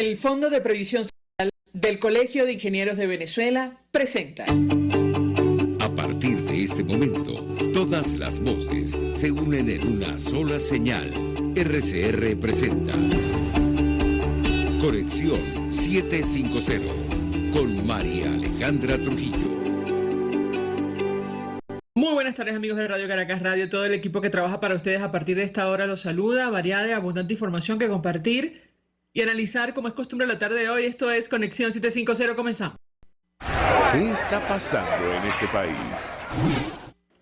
El Fondo de Previsión Social del Colegio de Ingenieros de Venezuela presenta. A partir de este momento, todas las voces se unen en una sola señal. RCR presenta Conexión 750 con María Alejandra Trujillo. Muy buenas tardes, amigos de Radio Caracas Radio. Todo el equipo que trabaja para ustedes a partir de esta hora los saluda. Variada y abundante información que compartir y analizar como es costumbre la tarde de hoy. Esto es Conexión 750. Comenzamos. ¿Qué está pasando en este país?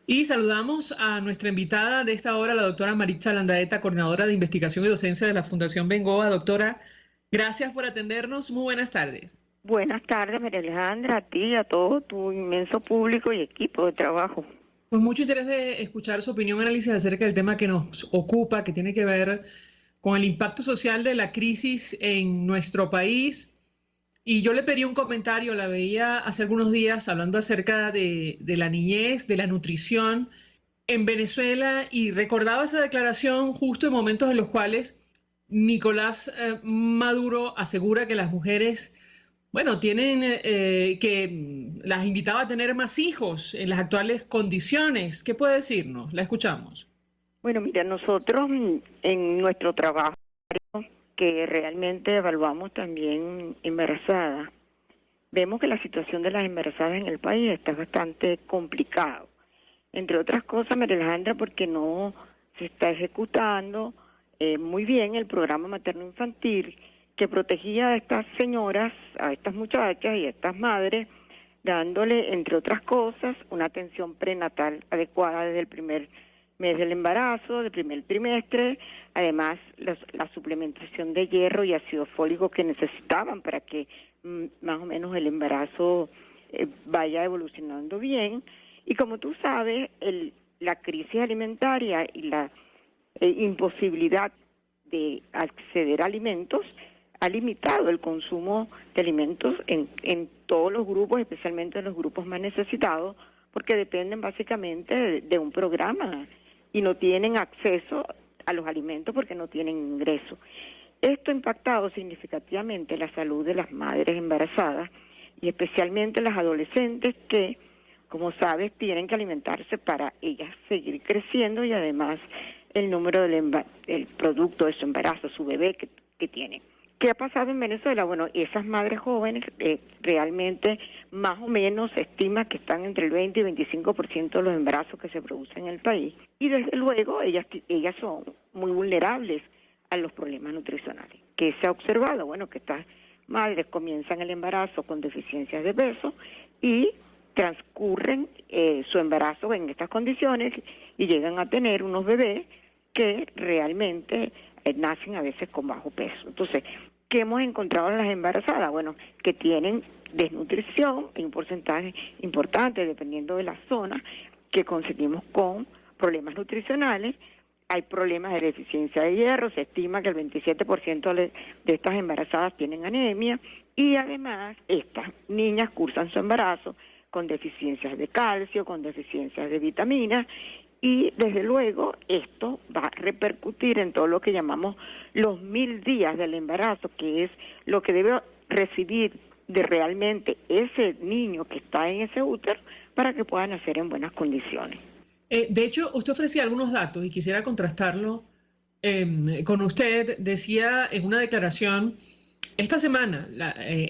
Y saludamos a nuestra invitada de esta hora, la doctora Maritza Landaeta, coordinadora de investigación y docencia de la Fundación Bengoa. Doctora, gracias por atendernos. Muy buenas tardes. Buenas tardes, María Alejandra, a ti, a todo tu inmenso público y equipo de trabajo. Pues mucho interés de escuchar su opinión y análisis acerca del tema que nos ocupa, que tiene que ver con el impacto social de la crisis en nuestro país. Y yo le pedí un comentario, la veía hace algunos días hablando acerca de la niñez, de la nutrición en Venezuela, y recordaba esa declaración justo en momentos en los cuales Nicolás Maduro asegura que las mujeres, bueno, tienen que las invitaba a tener más hijos en las actuales condiciones. ¿Qué puede decirnos? La escuchamos. Bueno, mira, nosotros en nuestro trabajo, que realmente evaluamos también embarazadas, vemos que la situación de las embarazadas en el país está bastante complicado. Entre otras cosas, María Alejandra, porque no se está ejecutando muy bien el programa materno-infantil que protegía a estas señoras, a estas muchachas y a estas madres, dándole, entre otras cosas, una atención prenatal adecuada desde el primer mes del embarazo, del primer trimestre, además la suplementación de hierro y ácido fólico que necesitaban para que más o menos el embarazo vaya evolucionando bien. Y como tú sabes, la crisis alimentaria y la imposibilidad de acceder a alimentos ha limitado el consumo de alimentos en todos los grupos, especialmente en los grupos más necesitados, porque dependen básicamente de un programa y no tienen acceso a los alimentos porque no tienen ingreso. Esto ha impactado significativamente la salud de las madres embarazadas y especialmente las adolescentes que, como sabes, tienen que alimentarse para ellas seguir creciendo y además el número del producto de su embarazo, su bebé que tienen. ¿Qué ha pasado en Venezuela? Bueno, esas madres jóvenes realmente más o menos se estima que están entre el 20 y 25% de los embarazos que se producen en el país. Y desde luego ellas son muy vulnerables a los problemas nutricionales. ¿Qué se ha observado? Bueno, que estas madres comienzan el embarazo con deficiencias de peso y transcurren su embarazo en estas condiciones y llegan a tener unos bebés que realmente nacen a veces con bajo peso. Entonces, ¿qué hemos encontrado en las embarazadas? Bueno, que tienen desnutrición en un porcentaje importante, dependiendo de la zona, que conseguimos con problemas nutricionales. Hay problemas de deficiencia de hierro, se estima que el 27% de estas embarazadas tienen anemia, y además estas niñas cursan su embarazo con deficiencias de calcio, con deficiencias de vitaminas, y desde luego esto va a repercutir en todo lo que llamamos los 1000 días del embarazo, que es lo que debe recibir de realmente ese niño que está en ese útero para que pueda nacer en buenas condiciones. De hecho, usted ofrecía algunos datos y quisiera contrastarlo con usted. Decía en una declaración esta semana,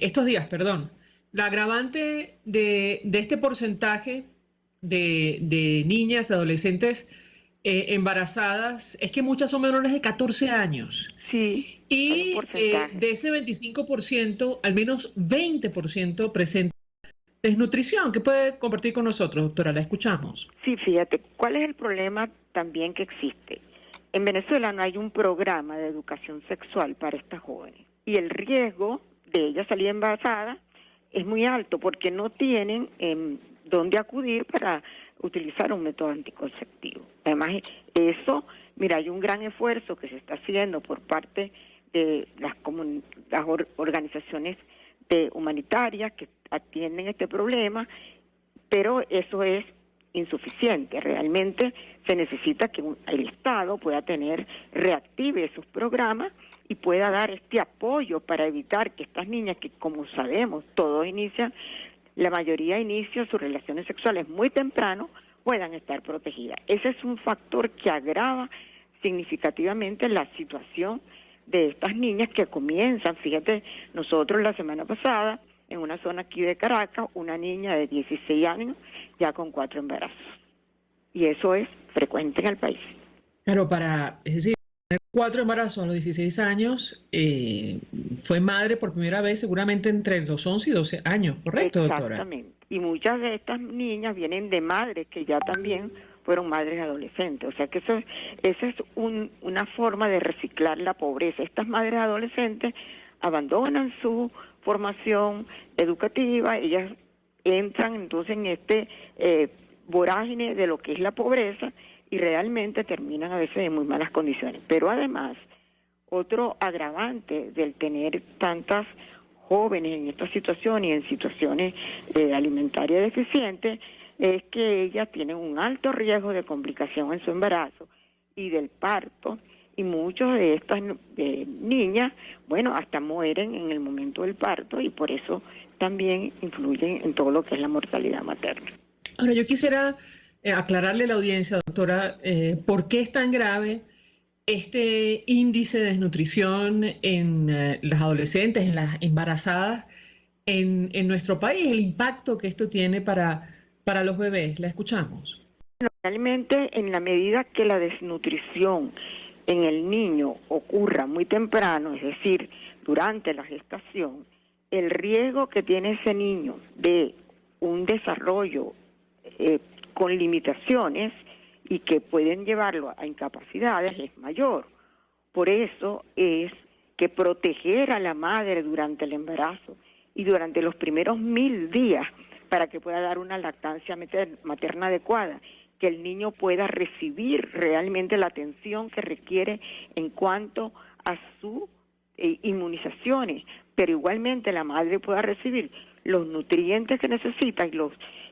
estos días, perdón, la agravante de este porcentaje de niñas, adolescentes embarazadas, es que muchas son menores de 14 años. Sí. Y de ese 25%, al menos 20% presenta desnutrición. ¿Qué puede compartir con nosotros, doctora? La escuchamos. Sí, fíjate, ¿cuál es el problema también que existe? En Venezuela no hay un programa de educación sexual para estas jóvenes. Y el riesgo de ellas salir embarazadas es muy alto porque no tienen dónde acudir para utilizar un método anticonceptivo. Además, eso, mira, hay un gran esfuerzo que se está haciendo por parte de las organizaciones humanitarias que atienden este problema, pero eso es insuficiente. Realmente se necesita que el Estado pueda reactive sus programas y pueda dar este apoyo para evitar que estas niñas, que como sabemos, la mayoría inicia sus relaciones sexuales muy temprano, puedan estar protegidas. Ese es un factor que agrava significativamente la situación de estas niñas que comienzan. Fíjate, nosotros la semana pasada, en una zona aquí de Caracas, una niña de 16 años ya con 4 embarazos. Y eso es frecuente en el país. Claro, es decir, tener 4 embarazos a los 16 años, fue madre por primera vez seguramente entre los 11 y 12 años, ¿correcto, doctora? Exactamente. Y muchas de estas niñas vienen de madres que ya también fueron madres adolescentes. O sea que esa es una forma de reciclar la pobreza. Estas madres adolescentes abandonan su formación educativa, ellas entran entonces en este vorágine de lo que es la pobreza y realmente terminan a veces en muy malas condiciones. Pero además, otro agravante del tener tantas jóvenes en esta situación y en situaciones alimentarias deficientes es que ellas tienen un alto riesgo de complicación en su embarazo y del parto, y muchas de estas niñas, bueno, hasta mueren en el momento del parto y por eso también influyen en todo lo que es la mortalidad materna. Ahora, yo quisiera aclararle a la audiencia, doctora, por qué es tan grave este índice de desnutrición en las adolescentes, en las embarazadas en nuestro país, el impacto que esto tiene para los bebés. La escuchamos. Realmente, en la medida que la desnutrición en el niño ocurra muy temprano, es decir, durante la gestación, el riesgo que tiene ese niño de un desarrollo con limitaciones y que pueden llevarlo a incapacidades es mayor. Por eso es que proteger a la madre durante el embarazo y durante los primeros 1000 días para que pueda dar una lactancia materna adecuada, que el niño pueda recibir realmente la atención que requiere en cuanto a sus inmunizaciones, pero igualmente la madre pueda recibir los nutrientes que necesita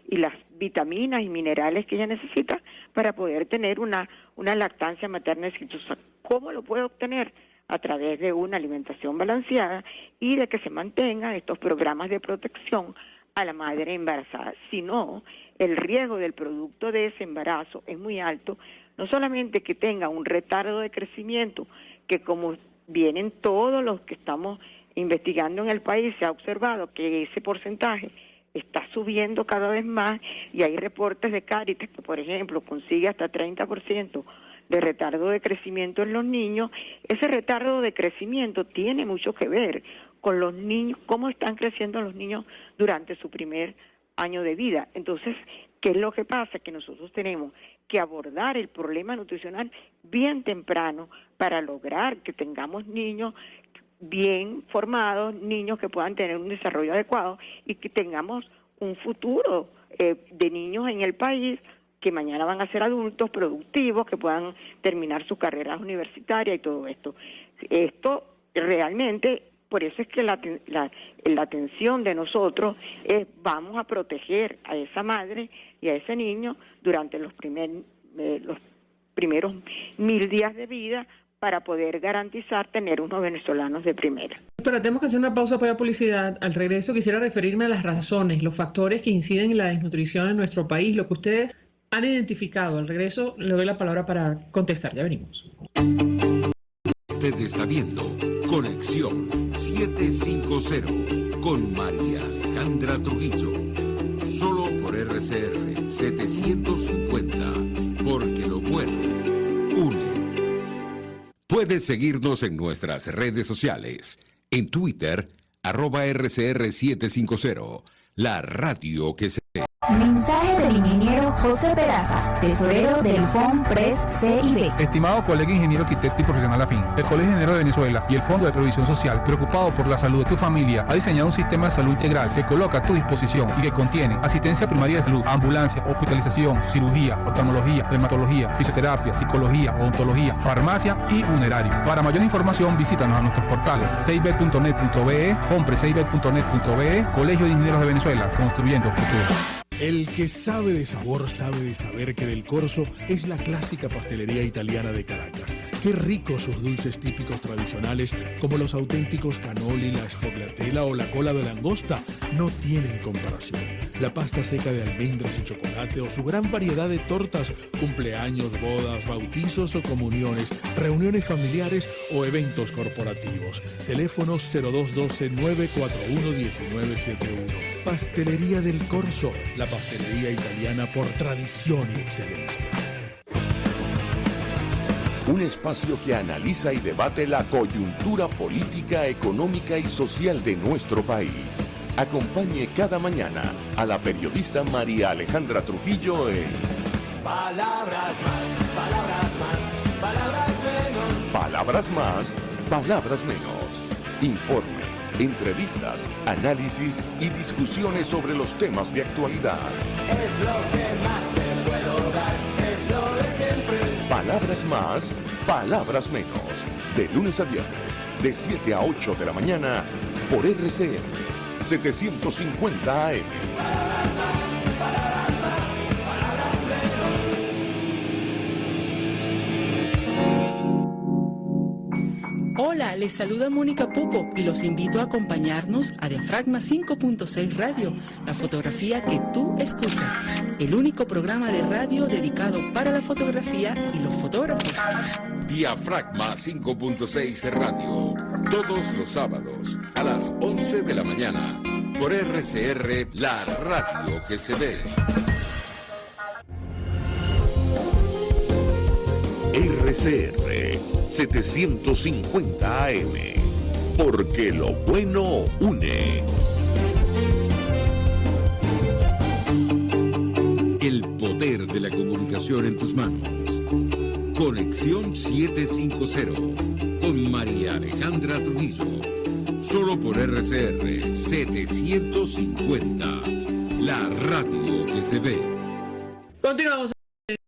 y las vitaminas y minerales que ella necesita para poder tener una lactancia materna exitosa. ¿Cómo lo puede obtener? A través de una alimentación balanceada y de que se mantengan estos programas de protección a la madre embarazada. Si no, el riesgo del producto de ese embarazo es muy alto, no solamente que tenga un retardo de crecimiento, que como vienen todos los que estamos investigando en el país, se ha observado que ese porcentaje está subiendo cada vez más y hay reportes de Cáritas que, por ejemplo, consigue hasta 30% de retardo de crecimiento en los niños. Ese retardo de crecimiento tiene mucho que ver con los niños, cómo están creciendo los niños durante su primer año de vida. Entonces, ¿qué es lo que pasa? Que nosotros tenemos que abordar el problema nutricional bien temprano para lograr que tengamos niños bien formados, niños que puedan tener un desarrollo adecuado y que tengamos un futuro de niños en el país que mañana van a ser adultos productivos, que puedan terminar sus carreras universitarias y todo esto. Esto realmente, por eso es que la atención de nosotros es vamos a proteger a esa madre y a ese niño durante los primeros 1000 días de vida para poder garantizar tener unos venezolanos de primera. Doctora, tenemos que hacer una pausa para la publicidad. Al regreso quisiera referirme a las razones, los factores que inciden en la desnutrición en nuestro país, lo que ustedes han identificado. Al regreso le doy la palabra para contestar. Ya venimos. Usted está viendo Conexión 750 con María Alejandra Trujillo. Solo por RCR 750, porque lo bueno une. Puedes seguirnos en nuestras redes sociales. En Twitter, @RCR750, la radio que se... Mensaje del ingeniero José Peraza, tesorero del FONPRES CIB. Estimado colega ingeniero arquitecto y profesional afín, el Colegio Ingeniero de Venezuela y el Fondo de Previsión Social, preocupado por la salud de tu familia, ha diseñado un sistema de salud integral que coloca a tu disposición y que contiene asistencia primaria de salud, ambulancia, hospitalización, cirugía, oftalmología, dermatología, fisioterapia, psicología, odontología, farmacia y funerario. Para mayor información, visítanos a nuestros portales cib.net.be, fonprescib.net.be, Colegio de Ingenieros de Venezuela, construyendo futuro. El que sabe de sabor sabe de saber que Del Corso es la clásica pastelería italiana de Caracas, Qué ricos sus dulces típicos tradicionales, como los auténticos cannoli, la sfogliatella o la cola de langosta, no tienen comparación. La pasta seca de almendras y chocolate o su gran variedad de tortas, cumpleaños, bodas, bautizos o comuniones, reuniones familiares o eventos corporativos. Teléfonos 0212-941-1971. Pastelería del Corso, la pastelería italiana por tradición y excelencia. Un espacio que analiza y debate la coyuntura política, económica y social de nuestro país. Acompañe cada mañana a la periodista María Alejandra Trujillo en Palabras más, palabras más, palabras menos. Palabras más, palabras menos. Informes, entrevistas, análisis y discusiones sobre los temas de actualidad. Es lo que más te puedo dar, es lo de siempre. Palabras más, palabras menos. De lunes a viernes, de 7 a 8 de la mañana, por RCN 750 AM. Palabras más, palabras más, palabras menos. Hola, les saluda Mónica Popo y los invito a acompañarnos a Diafragma 5.6 Radio, la fotografía que tú escuchas, el único programa de radio dedicado para la fotografía y los fotógrafos. Diafragma 5.6 Radio, todos los sábados a las 11 de la mañana, por RCR, la radio que se ve. RCR 750 AM. Porque lo bueno une. El poder de la comunicación en tus manos. Conexión 750 con María Alejandra Trujillo. Solo por RCR 750. La radio que se ve. Continuamos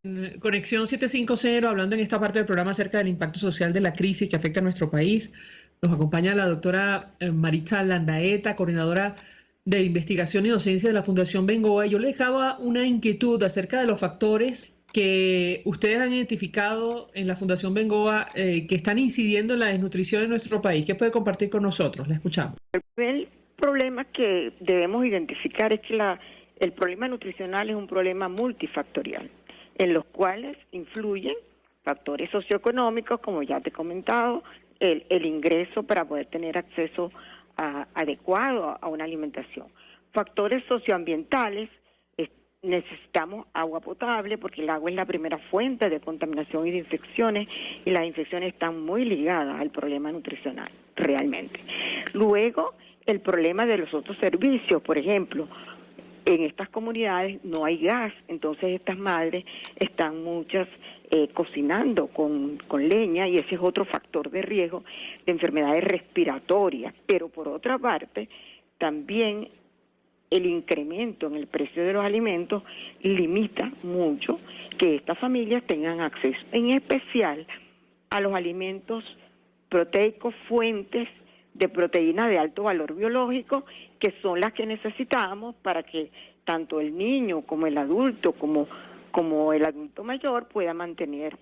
en Conexión 750, hablando en esta parte del programa acerca del impacto social de la crisis que afecta a nuestro país. Nos acompaña la doctora Maritza Landaeta, coordinadora de investigación y docencia de la Fundación Bengoa. Yo le dejaba una inquietud acerca de los factores que ustedes han identificado en la Fundación Bengoa que están incidiendo en la desnutrición en nuestro país. ¿Qué puede compartir con nosotros? La escuchamos. El problema que debemos identificar es que el problema nutricional es un problema multifactorial, en los cuales influyen factores socioeconómicos, como ya te he comentado, el ingreso para poder tener acceso adecuado a una alimentación. Factores socioambientales, necesitamos agua potable porque el agua es la primera fuente de contaminación y de infecciones, y las infecciones están muy ligadas al problema nutricional, realmente. Luego, el problema de los otros servicios, por ejemplo, en estas comunidades no hay gas, entonces estas madres están muchas cocinando con leña, y ese es otro factor de riesgo de enfermedades respiratorias. Pero por otra parte, también el incremento en el precio de los alimentos limita mucho que estas familias tengan acceso, en especial a los alimentos proteicos, fuentes de proteína de alto valor biológico, que son las que necesitamos para que tanto el niño como el adulto, como el adulto mayor pueda mantener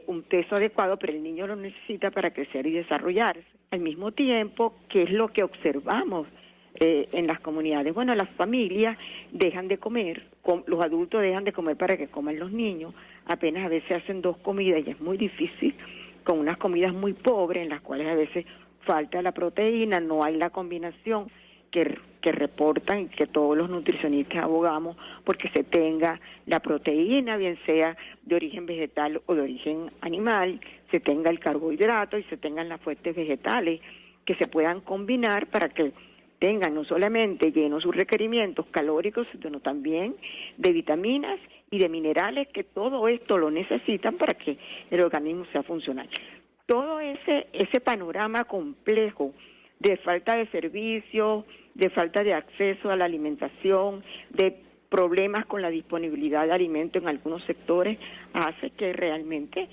un peso adecuado, pero el niño lo necesita para crecer y desarrollarse. Al mismo tiempo, ¿qué es lo que observamos en las comunidades? Bueno, las familias dejan de comer, los adultos dejan de comer para que coman los niños, apenas a veces hacen 2 comidas y es muy difícil, con unas comidas muy pobres en las cuales a veces falta la proteína, no hay la combinación que reportan, que todos los nutricionistas abogamos porque se tenga la proteína, bien sea de origen vegetal o de origen animal, se tenga el carbohidrato y se tengan las fuentes vegetales que se puedan combinar para que tengan no solamente llenos sus requerimientos calóricos, sino también de vitaminas y de minerales, que todo esto lo necesitan para que el organismo sea funcional. Todo ese panorama complejo de falta de servicios, de falta de acceso a la alimentación, de problemas con la disponibilidad de alimentos en algunos sectores, hace que realmente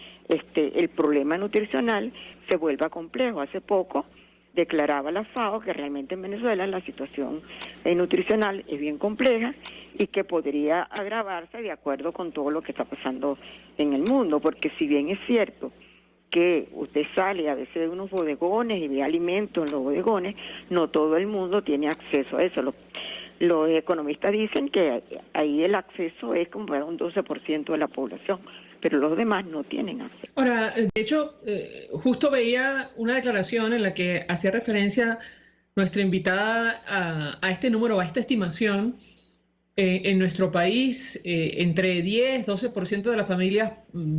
el problema nutricional se vuelva complejo. Hace poco declaraba la FAO que realmente en Venezuela la situación nutricional es bien compleja y que podría agravarse de acuerdo con todo lo que está pasando en el mundo, porque si bien es cierto que usted sale a veces de unos bodegones y ve alimentos en los bodegones, no todo el mundo tiene acceso a eso. Los economistas dicen que ahí el acceso es como para un 12% de la población, pero los demás no tienen acceso. Ahora, de hecho, justo veía una declaración en la que hacía referencia nuestra invitada a este número, a esta estimación. En nuestro país, entre 10 y 12% de las familias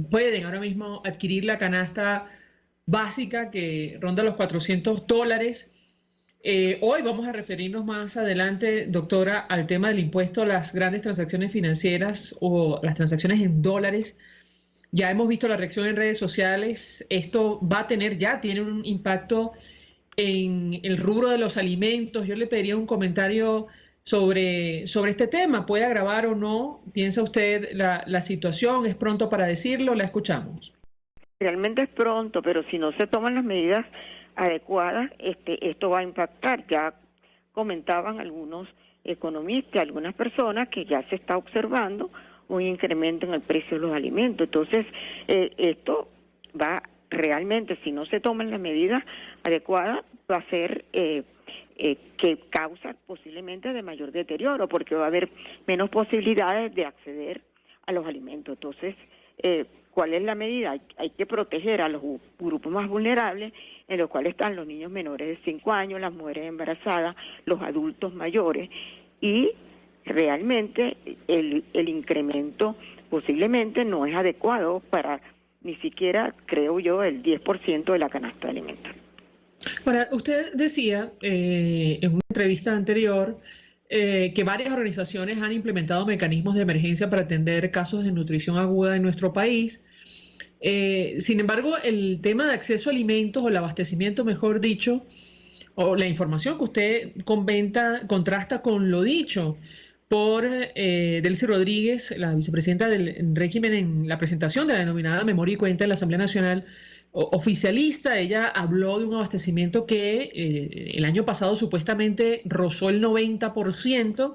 pueden ahora mismo adquirir la canasta básica que ronda los $400. Hoy vamos a referirnos más adelante, doctora, al tema del impuesto a las grandes transacciones financieras o las transacciones en dólares. Ya hemos visto la reacción en redes sociales. Esto va a tener, ya tiene un impacto en el rubro de los alimentos. Yo le pediría un comentario sobre este tema. ¿Puede agravar o no? ¿Piensa usted la situación? ¿Es pronto para decirlo? La escuchamos. Realmente es pronto, pero si no se toman las medidas adecuadas, esto va a impactar. Ya comentaban algunos economistas, algunas personas, que ya se está observando un incremento en el precio de los alimentos. Entonces, esto va realmente, si no se toman las medidas adecuadas, va a ser que causa posiblemente de mayor deterioro, porque va a haber menos posibilidades de acceder a los alimentos. Entonces, ¿cuál es la medida? Hay que proteger a los grupos más vulnerables, en los cuales están los niños menores de 5 años, las mujeres embarazadas, los adultos mayores, y realmente el incremento posiblemente no es adecuado para ni siquiera, creo yo, el 10% de la canasta de alimentos. Ahora, usted decía en una entrevista anterior que varias organizaciones han implementado mecanismos de emergencia para atender casos de nutrición aguda en nuestro país. Sin embargo, el tema de acceso a alimentos o el abastecimiento, mejor dicho, o la información que usted contrasta con lo dicho por Delcy Rodríguez, la vicepresidenta del régimen, en la presentación de la denominada Memoria y Cuenta de la Asamblea Nacional Oficialista. Ella habló de un abastecimiento que el año pasado supuestamente rozó el 90%,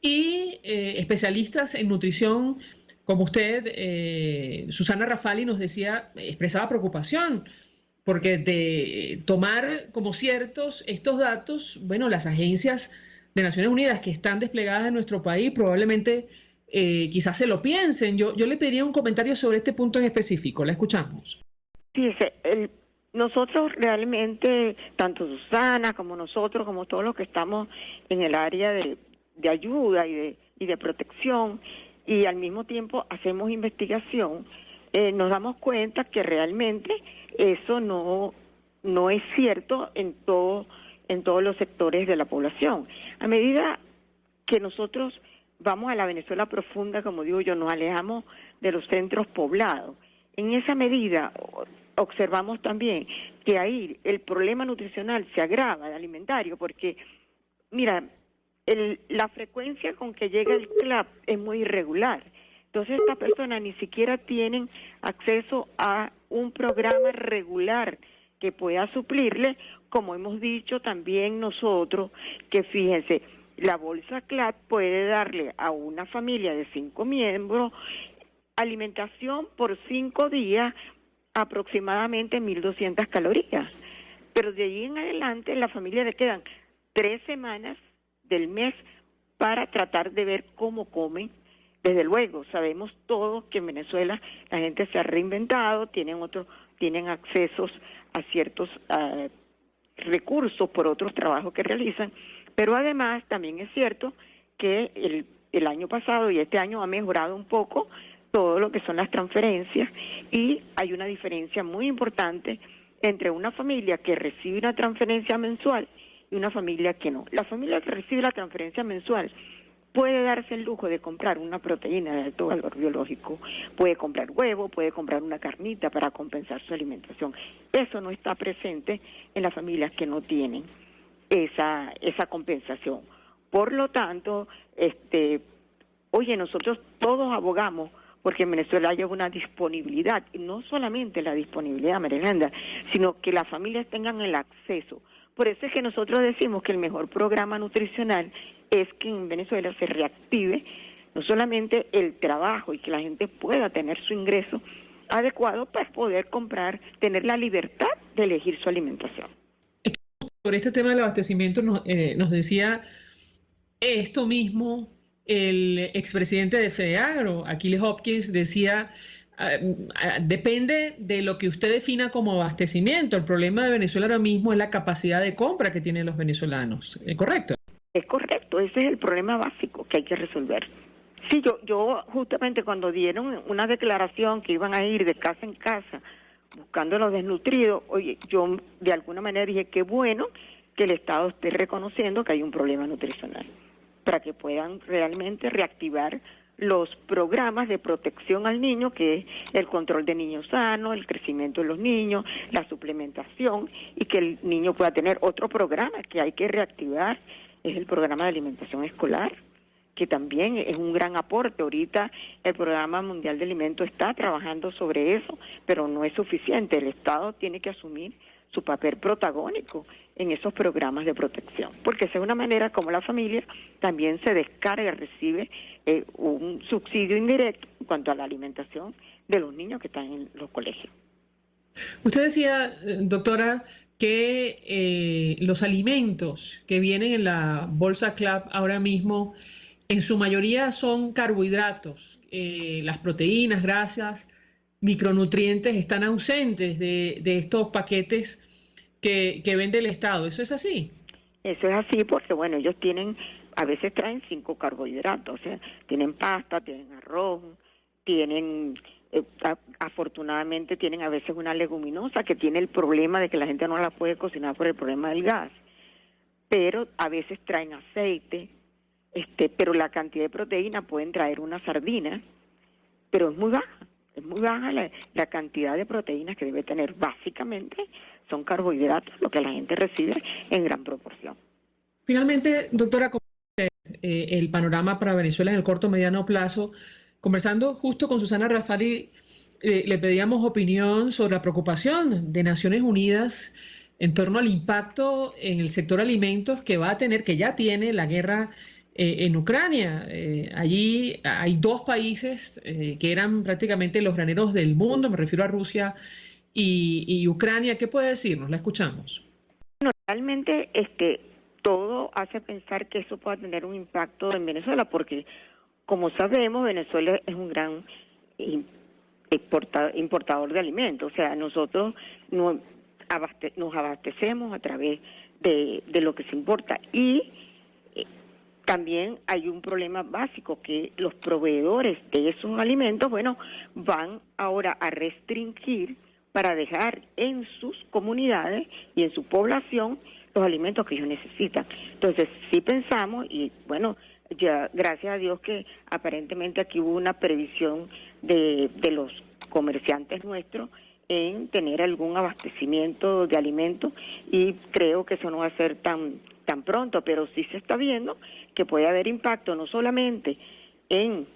y especialistas en nutrición como usted, Susana Rafali, nos decía, expresaba preocupación, porque de tomar como ciertos estos datos, bueno, las agencias de Naciones Unidas que están desplegadas en nuestro país probablemente quizás se lo piensen. Yo le pediría un comentario sobre este punto en específico. La escuchamos. Sí, nosotros realmente, tanto Susana como nosotros, como todos los que estamos en el área de ayuda y de protección, y al mismo tiempo hacemos investigación, nos damos cuenta que realmente eso no es cierto en todos los sectores de la población. A medida que nosotros vamos a la Venezuela profunda, como digo yo, nos alejamos de los centros poblados. En esa medida observamos también que ahí el problema nutricional se agrava, el alimentario, porque, mira, la frecuencia con que llega el CLAP es muy irregular. Entonces estas personas ni siquiera tienen acceso a un programa regular que pueda suplirle, como hemos dicho también nosotros, que fíjense, la bolsa CLAP puede darle a una familia de 5 miembros alimentación por 5 días, aproximadamente 1.200 calorías. Pero de ahí en adelante la familia le quedan 3 semanas del mes para tratar de ver cómo comen. Desde luego, sabemos todos que en Venezuela la gente se ha reinventado, tienen accesos a ciertos recursos por otros trabajos que realizan, pero además también es cierto que el año pasado y este año ha mejorado un poco todo lo que son las transferencias, y hay una diferencia muy importante entre una familia que recibe una transferencia mensual y una familia que no. La familia que recibe la transferencia mensual puede darse el lujo de comprar una proteína de alto valor biológico, puede comprar huevo, puede comprar una carnita para compensar su alimentación. Eso no está presente en las familias que no tienen esa compensación. Por lo tanto, nosotros todos abogamos porque en Venezuela haya una disponibilidad, y no solamente la disponibilidad, María Alejandra, sino que las familias tengan el acceso. Por eso es que nosotros decimos que el mejor programa nutricional es que en Venezuela se reactive no solamente el trabajo y que la gente pueda tener su ingreso adecuado para poder comprar, tener la libertad de elegir su alimentación. Sobre este tema del abastecimiento nos decía esto mismo el expresidente de FEDEAGRO, Achilles Hopkins, decía, depende de lo que usted defina como abastecimiento. El problema de Venezuela ahora mismo es la capacidad de compra que tienen los venezolanos. ¿Correcto? Es correcto, ese es el problema básico que hay que resolver. Sí, yo justamente cuando dieron una declaración que iban a ir de casa en casa buscando a los desnutridos, oye, yo de alguna manera dije qué bueno que el Estado esté reconociendo que hay un problema nutricional, para que puedan realmente reactivar los programas de protección al niño, que es el control de niños sanos, el crecimiento de los niños, la suplementación, y que el niño pueda tener otro programa que hay que reactivar, es el programa de alimentación escolar, que también es un gran aporte. Ahorita el Programa Mundial de Alimentos está trabajando sobre eso, pero no es suficiente. El Estado tiene que asumir su papel protagónico en esos programas de protección, porque esa es una manera como la familia también se descarga, recibe un subsidio indirecto en cuanto a la alimentación de los niños que están en los colegios. Usted decía, doctora, que los alimentos que vienen en la Bolsa CLAP ahora mismo en su mayoría son carbohidratos, las proteínas, grasas, micronutrientes están ausentes de estos paquetes que vende el Estado. ¿Eso es así? Eso es así porque, bueno, ellos a veces traen 5 carbohidratos, o sea, tienen pasta, tienen arroz, tienen, afortunadamente tienen a veces una leguminosa que tiene el problema de que la gente no la puede cocinar por el problema del gas, pero a veces traen aceite, pero la cantidad de proteína pueden traer una sardina, pero es muy baja la cantidad de proteínas que debe tener. Básicamente son carbohidratos lo que la gente recibe en gran proporción. Finalmente, doctora, el panorama para Venezuela en el corto mediano plazo, conversando justo con Susana Rafari, le pedíamos opinión sobre la preocupación de Naciones Unidas en torno al impacto en el sector alimentos que va a tener, que ya tiene la guerra en Ucrania. Allí hay 2 países que eran prácticamente los graneros del mundo, me refiero a Rusia y Ucrania. ¿Qué puede decirnos? La escuchamos. Bueno, realmente todo hace pensar que eso pueda tener un impacto en Venezuela, porque como sabemos, Venezuela es un gran importador de alimentos. O sea, nosotros nos abastecemos a través de lo que se importa, y también hay un problema básico, que los proveedores de esos alimentos, bueno, van ahora a restringir para dejar en sus comunidades y en su población los alimentos que ellos necesitan. Entonces, sí pensamos, y bueno, ya gracias a Dios que aparentemente aquí hubo una previsión de los comerciantes nuestros en tener algún abastecimiento de alimentos, y creo que eso no va a ser tan pronto, pero sí se está viendo que puede haber impacto no solamente en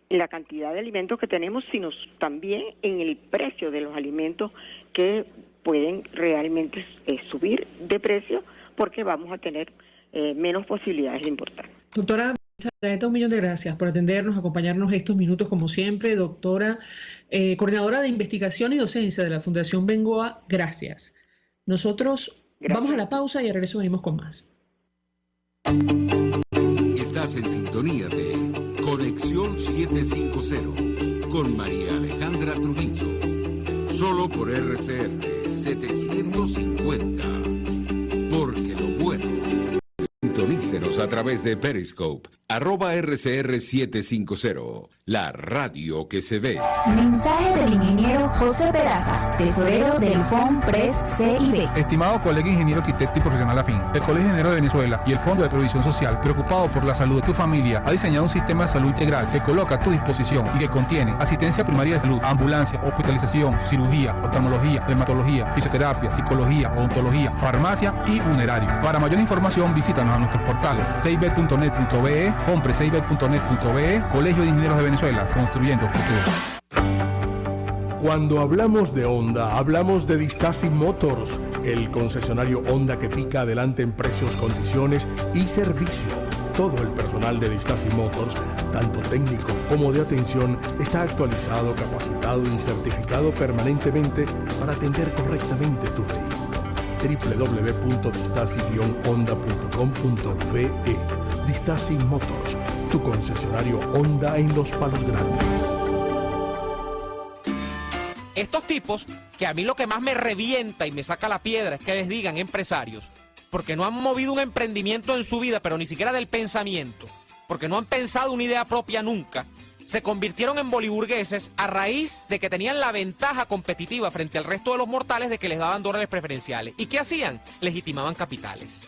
la cantidad de alimentos que tenemos, sino también en el precio de los alimentos, que pueden realmente subir de porque vamos a tener menos posibilidades de importar. Doctora, un millón de gracias por atendernos, acompañarnos estos minutos como siempre. Doctora, coordinadora de investigación y docencia de la Fundación Bengoa, gracias. Nosotros vamos a la pausa y al regreso venimos con más. Estás en sintonía de Conexión 750 con María Alejandra Trujillo, solo por RCR 750, porque lo bueno. Sintonícenos a través de Periscope, @RCR750, la radio que se ve. Mensaje del ingeniero José Peraza, tesorero del FONPRES CIB. Estimado colega ingeniero arquitecto y profesional afín, el Colegio de Ingenieros de Venezuela y el Fondo de Previsión Social, preocupado por la salud de tu familia, ha diseñado un sistema de salud integral que coloca a tu disposición y que contiene asistencia primaria de salud, ambulancia, hospitalización, cirugía, oftalmología, dermatología, fisioterapia, psicología, odontología, farmacia y funerario. Para mayor información, visítanos a nuestros portales cib.net.be, fonprescib.net.be, Colegio de Ingenieros de Venezuela, construyendo futuro. Cuando hablamos de Honda, hablamos de Distaci Motors, el concesionario Honda que pica adelante en precios, condiciones y servicio. Todo el personal de Distaci Motors tanto técnico como de atención, está actualizado, capacitado y certificado permanentemente para atender correctamente tu vehículo. www.distasi-honda.com.ve. Distasi Motors, tu concesionario Honda en Los Palos Grandes. Estos tipos, que a mí lo que más me revienta y me saca la piedra es que les digan empresarios, porque no han movido un emprendimiento en su vida, pero ni siquiera del pensamiento, porque no han pensado una idea propia nunca, se convirtieron en boliburgueses a raíz de que tenían la ventaja competitiva frente al resto de los mortales de que les daban dólares preferenciales. ¿Y qué hacían? Legitimaban capitales.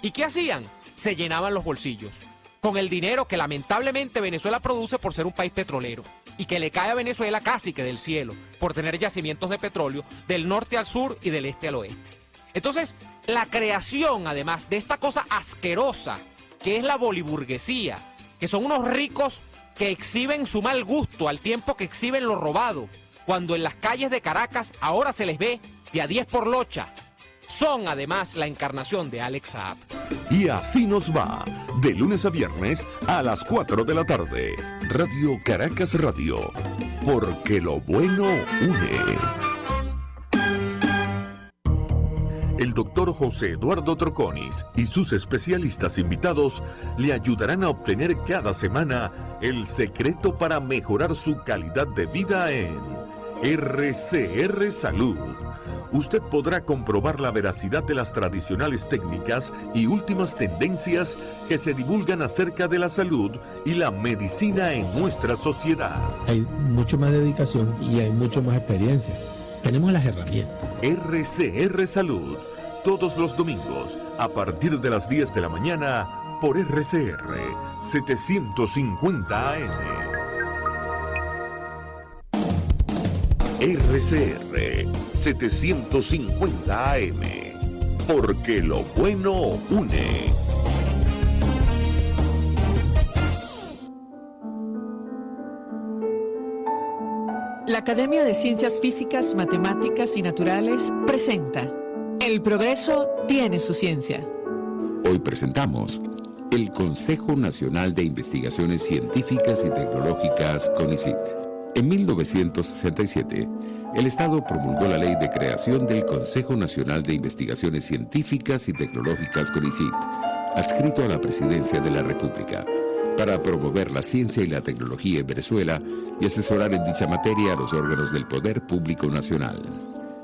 ¿Y qué hacían? Se llenaban los bolsillos con el dinero que lamentablemente Venezuela produce por ser un país petrolero y que le cae a Venezuela casi que del cielo por tener yacimientos de petróleo del norte al sur y del este al oeste. Entonces, la creación además de esta cosa asquerosa que es la boliburguesía, que son unos ricos que exhiben su mal gusto al tiempo que exhiben lo robado, cuando en las calles de Caracas ahora se les ve de a 10 por locha, son además la encarnación de Alex Saab. Y así nos va, de lunes a viernes a las 4 de la tarde. Radio Caracas Radio, porque lo bueno une. El doctor José Eduardo Troconis y sus especialistas invitados le ayudarán a obtener cada semana el secreto para mejorar su calidad de vida en RCR Salud. Usted podrá comprobar la veracidad de las tradicionales técnicas y últimas tendencias que se divulgan acerca de la salud y la medicina en nuestra sociedad. Hay mucho más dedicación y hay mucho más experiencia. Tenemos las herramientas. RCR Salud, todos los domingos, a partir de las 10 de la mañana, por RCR 750 AM. RCR 750 AM, porque lo bueno une. La Academia de Ciencias Físicas, Matemáticas y Naturales presenta El progreso tiene su ciencia. Hoy presentamos el Consejo Nacional de Investigaciones Científicas y Tecnológicas, CONICIT. En 1967, el Estado promulgó la ley de creación del Consejo Nacional de Investigaciones Científicas y Tecnológicas, CONICIT, adscrito a la Presidencia de la República, para promover la ciencia y la tecnología en Venezuela y asesorar en dicha materia a los órganos del Poder Público Nacional.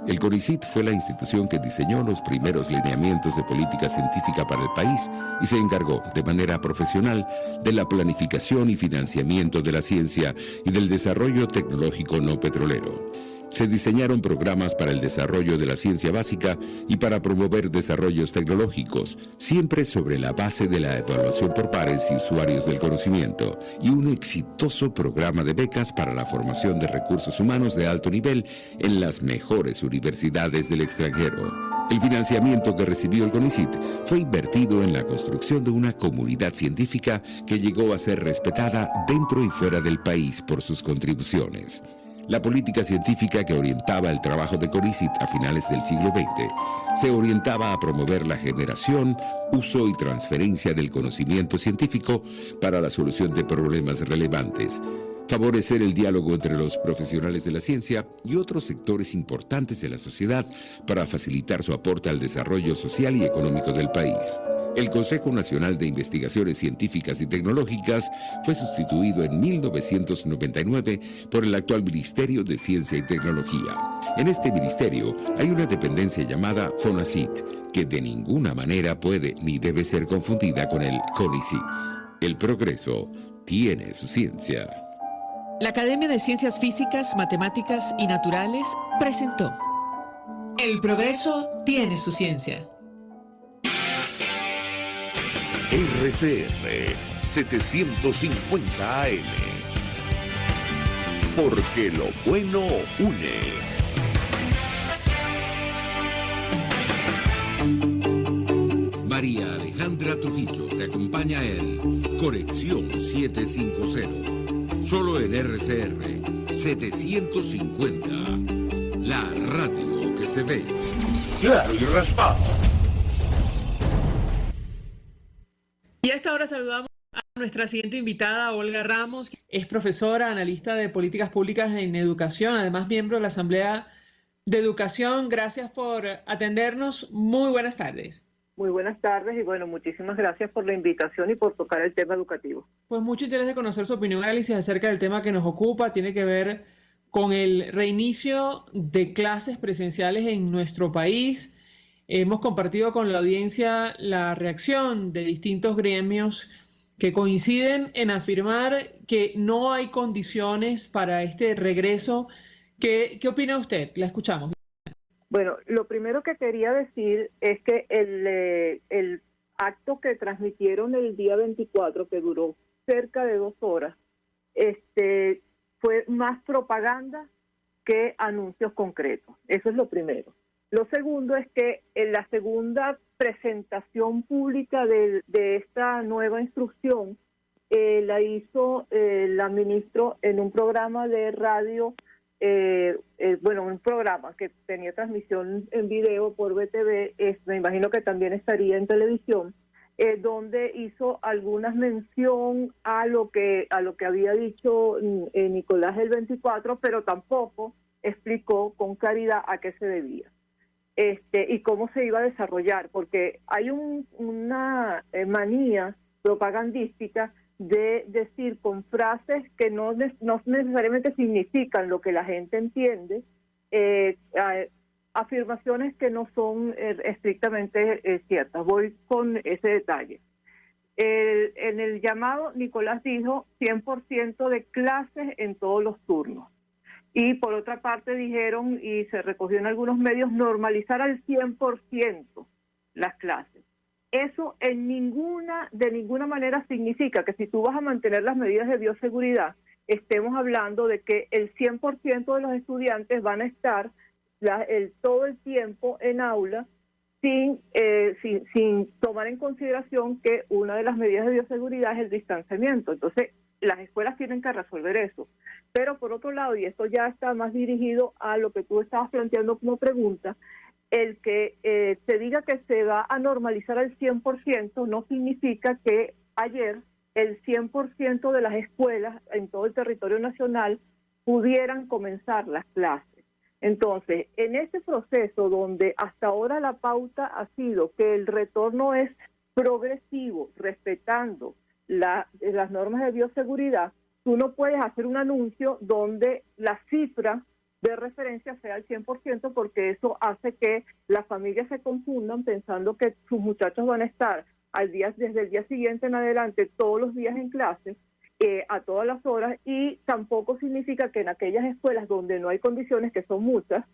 El CONICIT fue la institución que diseñó los primeros lineamientos de política científica para el país y se encargó de manera profesional de la planificación y financiamiento de la ciencia y del desarrollo tecnológico no petrolero. Se diseñaron programas para el desarrollo de la ciencia básica y para promover desarrollos tecnológicos, siempre sobre la base de la evaluación por pares y usuarios del conocimiento, y un exitoso programa de becas para la formación de recursos humanos de alto nivel en las mejores universidades del extranjero. El financiamiento que recibió el CONICIT fue invertido en la construcción de una comunidad científica que llegó a ser respetada dentro y fuera del país por sus contribuciones. La política científica que orientaba el trabajo de CONICIT a finales del siglo XX se orientaba a promover la generación, uso y transferencia del conocimiento científico para la solución de problemas relevantes, favorecer el diálogo entre los profesionales de la ciencia y otros sectores importantes de la sociedad para facilitar su aporte al desarrollo social y económico del país. El Consejo Nacional de Investigaciones Científicas y Tecnológicas fue sustituido en 1999 por el actual Ministerio de Ciencia y Tecnología. En este ministerio hay una dependencia llamada FONACIT, que de ninguna manera puede ni debe ser confundida con el CONICIT. El progreso tiene su ciencia. La Academia de Ciencias Físicas, Matemáticas y Naturales presentó El progreso tiene su ciencia. RCR 750 AM, porque lo bueno une. María Alejandra Trujillo te acompaña en Conexión 750, solo en RCR 750, la radio que se ve. Claro y raspado. Y a esta hora saludamos a Nuestra siguiente invitada, Olga Ramos, es profesora, analista de políticas públicas en educación, además miembro de la Asamblea de Educación. Gracias por atendernos. Muy buenas tardes. Muy buenas tardes y bueno, muchísimas gracias por la invitación y por tocar el tema educativo. Pues mucho interés de conocer su opinión, análisis acerca del tema que nos ocupa. Tiene que ver con el reinicio de clases presenciales en nuestro país. Hemos compartido con la audiencia la reacción de distintos gremios que coinciden en afirmar que no hay condiciones para este regreso. ¿Qué opina usted? La escuchamos. Bueno, lo primero que quería decir es que el acto que transmitieron el día 24, que duró cerca de 2 horas, fue más propaganda que anuncios concretos. Eso es lo primero. Lo segundo es que en la segunda presentación pública de esta nueva instrucción la hizo la ministra en un programa de radio, un programa que tenía transmisión en video por BTV, me imagino que también estaría en televisión, donde hizo alguna mención a lo que había dicho Nicolás el 24, pero tampoco explicó con claridad a qué se debía. Y cómo se iba a desarrollar, porque hay una manía propagandística de decir con frases que no necesariamente significan lo que la gente entiende, afirmaciones que no son estrictamente ciertas. Voy con ese detalle. En el llamado, Nicolás dijo 100% de clases en todos los turnos. Y por otra parte dijeron, y se recogió en algunos medios, normalizar al 100% las clases. Eso de ninguna manera significa que si tú vas a mantener las medidas de bioseguridad, estemos hablando de que el 100% de los estudiantes van a estar todo el tiempo en aula sin tomar en consideración que una de las medidas de bioseguridad es el distanciamiento. Entonces, las escuelas tienen que resolver eso. Pero por otro lado, y esto ya está más dirigido a lo que tú estabas planteando como pregunta, el que se diga que se va a normalizar al 100% no significa que ayer el 100% de las escuelas en todo el territorio nacional pudieran comenzar las clases. Entonces, en ese proceso donde hasta ahora la pauta ha sido que el retorno es progresivo, respetando las normas de bioseguridad, tú no puedes hacer un anuncio donde la cifra de referencia sea el 100%, porque eso hace que las familias se confundan pensando que sus muchachos van a estar desde el día siguiente en adelante todos los días en clase, a todas las horas, y tampoco significa que en aquellas escuelas donde no hay condiciones, que son muchas,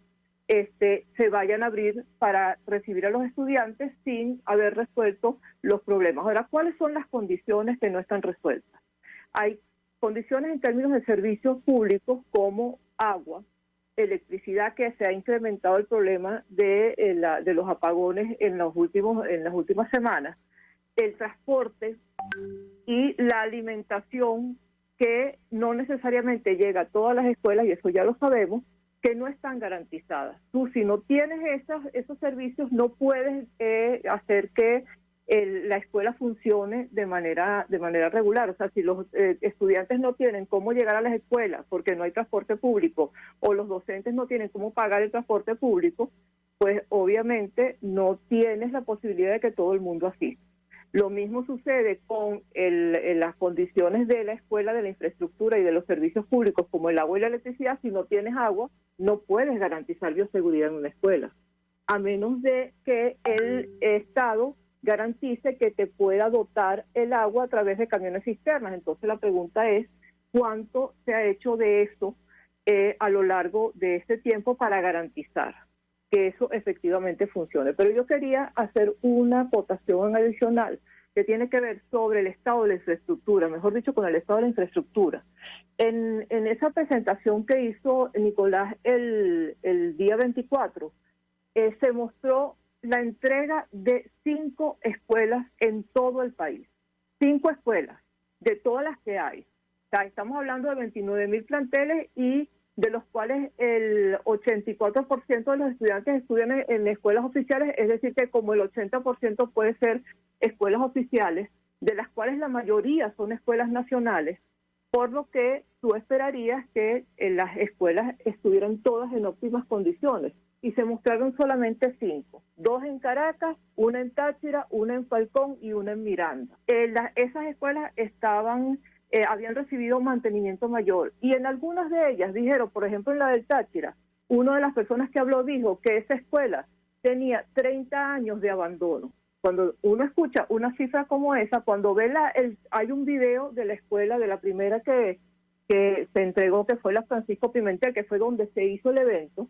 se vayan a abrir para recibir a los estudiantes sin haber resuelto los problemas. Ahora, ¿cuáles son las condiciones que no están resueltas? Hay condiciones en términos de servicios públicos como agua, electricidad, que se ha incrementado el problema de los apagones en las últimas semanas, el transporte y la alimentación, que no necesariamente llega a todas las escuelas, y eso ya lo sabemos, que no están garantizadas. Tú, si no tienes esos servicios, no puedes hacer que la escuela funcione de manera regular. O sea, si los estudiantes no tienen cómo llegar a las escuelas porque no hay transporte público, o los docentes no tienen cómo pagar el transporte público, pues obviamente no tienes la posibilidad de que todo el mundo asista. Lo mismo sucede con las condiciones de la escuela, de la infraestructura y de los servicios públicos como el agua y la electricidad. Si no tienes agua, no puedes garantizar bioseguridad en una escuela, a menos de que el Estado garantice que te pueda dotar el agua a través de camiones cisternas. Entonces la pregunta es, ¿cuánto se ha hecho de eso a lo largo de este tiempo para garantizar que eso efectivamente funcione? Pero yo quería hacer una acotación adicional que tiene que ver sobre el estado de la infraestructura, mejor dicho, con el estado de la infraestructura. En esa presentación que hizo Nicolás el día 24, se mostró la entrega de 5 escuelas en todo el país. 5 escuelas, de todas las que hay. O sea, estamos hablando de 29.000 planteles, y de los cuales el 84% de los estudiantes estudian en escuelas oficiales, es decir, que como el 80% puede ser escuelas oficiales, de las cuales la mayoría son escuelas nacionales, por lo que tú esperarías que las escuelas estuvieran todas en óptimas condiciones. Y se mostraron solamente 5, 2 en Caracas, 1 en Táchira, 1 en Falcón y 1 en Miranda. Esas escuelas habían recibido mantenimiento mayor, y en algunas de ellas dijeron, por ejemplo en la del Táchira, una de las personas que habló dijo que esa escuela tenía 30 años de abandono. Cuando uno escucha una cifra como esa, cuando ve hay un video de la escuela, de la primera que se entregó, que fue la Francisco Pimentel, que fue donde se hizo el evento,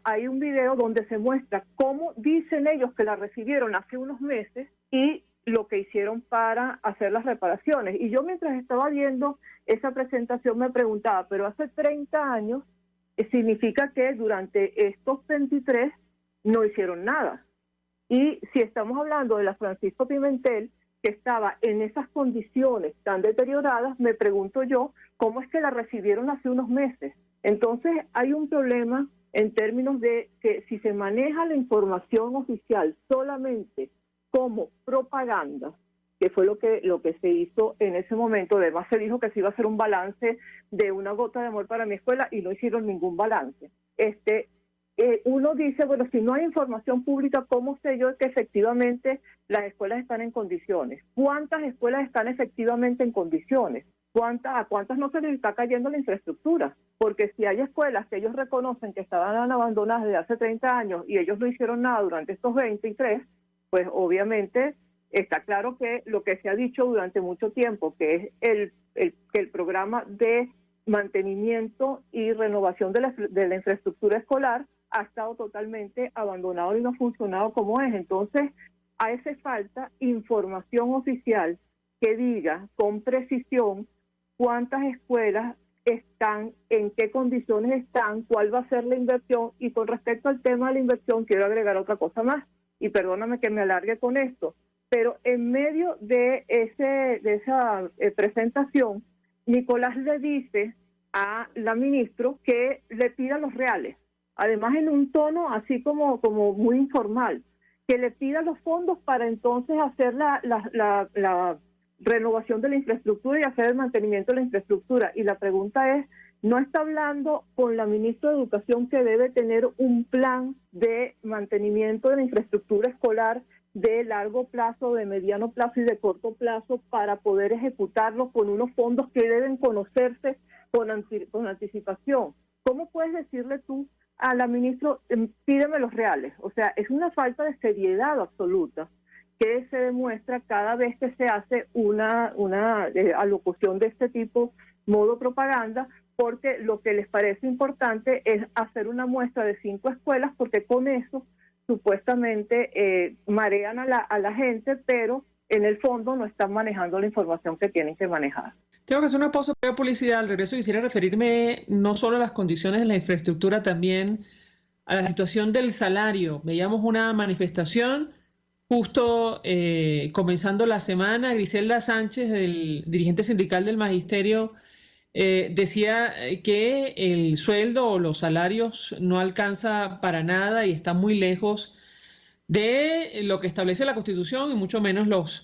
hay un video donde se muestra cómo dicen ellos que la recibieron hace unos meses y lo que hicieron para hacer las reparaciones. Y yo mientras estaba viendo esa presentación me preguntaba, pero hace 30 años significa que durante estos 23 no hicieron nada. Y si estamos hablando de la Francisco Pimentel, que estaba en esas condiciones tan deterioradas, me pregunto yo, ¿cómo es que la recibieron hace unos meses? Entonces hay un problema en términos de que si se maneja la información oficial solamente como propaganda, que fue lo que se hizo en ese momento. Además se dijo que se iba a hacer un balance de una gota de amor para mi escuela y no hicieron ningún balance. Uno dice, bueno, si no hay información pública, ¿cómo sé yo que efectivamente las escuelas están en condiciones? ¿Cuántas escuelas están efectivamente en condiciones? ¿A cuántas no se les está cayendo la infraestructura? Porque si hay escuelas que ellos reconocen que estaban abandonadas desde hace 30 años y ellos no hicieron nada durante estos 23, pues obviamente está claro que lo que se ha dicho durante mucho tiempo, que es que el programa de mantenimiento y renovación de la infraestructura escolar ha estado totalmente abandonado y no ha funcionado como es. Entonces, hace falta información oficial que diga con precisión cuántas escuelas están, en qué condiciones están, cuál va a ser la inversión. Y con respecto al tema de la inversión, quiero agregar otra cosa más, y perdóname que me alargue con esto, pero en medio de esa presentación, Nicolás le dice a la ministra que le pida los reales, además en un tono así como muy informal, que le pida los fondos para entonces hacer la renovación de la infraestructura y hacer el mantenimiento de la infraestructura. Y la pregunta es, ¿no está hablando con la ministra de Educación que debe tener un plan de mantenimiento de la infraestructura escolar de largo plazo, de mediano plazo y de corto plazo para poder ejecutarlo con unos fondos que deben conocerse con anticipación? ¿Cómo puedes decirle tú a la ministra, pídeme los reales? O sea, es una falta de seriedad absoluta que se demuestra cada vez que se hace una alocución de este tipo, modo propaganda, porque lo que les parece importante es hacer una muestra de 5 escuelas, porque con eso supuestamente marean a la gente, pero en el fondo no están manejando la información que tienen que manejar. Tengo que hacer una pausa para publicidad. Al regreso quisiera referirme no solo a las condiciones de la infraestructura, también a la situación del salario. Veíamos una manifestación justo comenzando la semana. Griselda Sánchez, el dirigente sindical del Magisterio, decía que el sueldo o los salarios no alcanza para nada y está muy lejos de lo que establece la Constitución y mucho menos los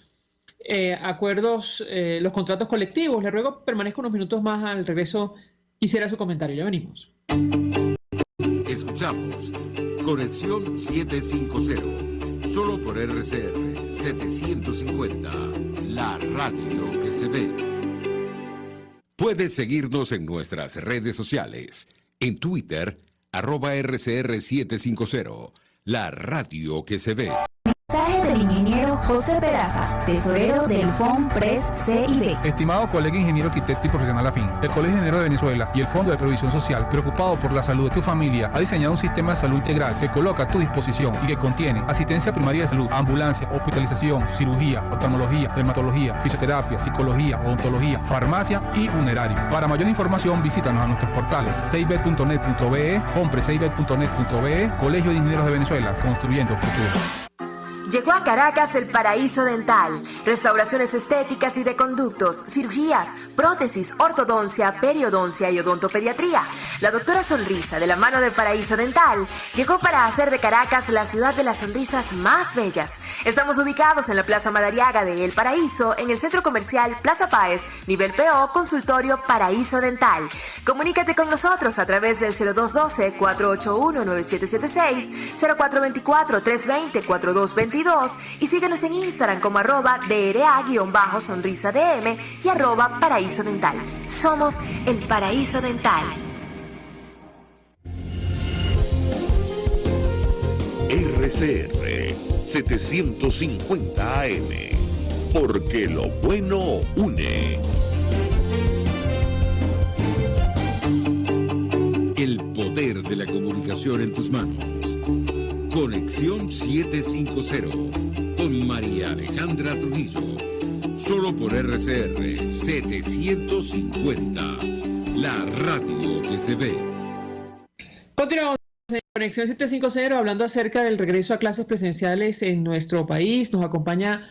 acuerdos, los contratos colectivos. Le ruego permanezca unos minutos más. Al regreso quisiera su comentario. Ya venimos. Escuchamos Conexión 750, solo por RCR 750, la radio que se ve. Puedes seguirnos en nuestras redes sociales. En Twitter, @RCR750, la radio que se ve. Mensaje del ingeniero José Peraza, tesorero del FONPRES CIB. Estimado colega ingeniero arquitecto y profesional afín, el Colegio de Ingenieros de Venezuela y el Fondo de Previsión Social, preocupado por la salud de tu familia, ha diseñado un sistema de salud integral que coloca a tu disposición y que contiene asistencia primaria de salud, ambulancia, hospitalización, cirugía, oftalmología, dermatología, fisioterapia, psicología, odontología, farmacia y funerario. Para mayor información, visítanos a nuestros portales ceibet.net.be, fonpresceibet.net.be, Colegio de Ingenieros de Venezuela, construyendo futuro. Llegó a Caracas el Paraíso Dental. Restauraciones estéticas y de conductos, cirugías, prótesis, ortodoncia, periodoncia y odontopediatría. La doctora Sonrisa, de la mano de Paraíso Dental, llegó para hacer de Caracas la ciudad de las sonrisas más bellas. Estamos ubicados en la Plaza Madariaga de El Paraíso, en el Centro Comercial Plaza Páez, nivel PO, consultorio Paraíso Dental. Comunícate con nosotros a través del 0212-481-9776, 0424-320-4222 y síguenos en Instagram como @DRA_sonrisadm y @Paraíso Dental. Somos el Paraíso Dental. RCR 750 AM, porque lo bueno une. El poder de la comunicación en tus manos. Conexión 750 con María Alejandra Trujillo. Solo por RCR 750, la radio que se ve. Continuamos en Conexión 750 hablando acerca del regreso a clases presenciales en nuestro país. Nos acompaña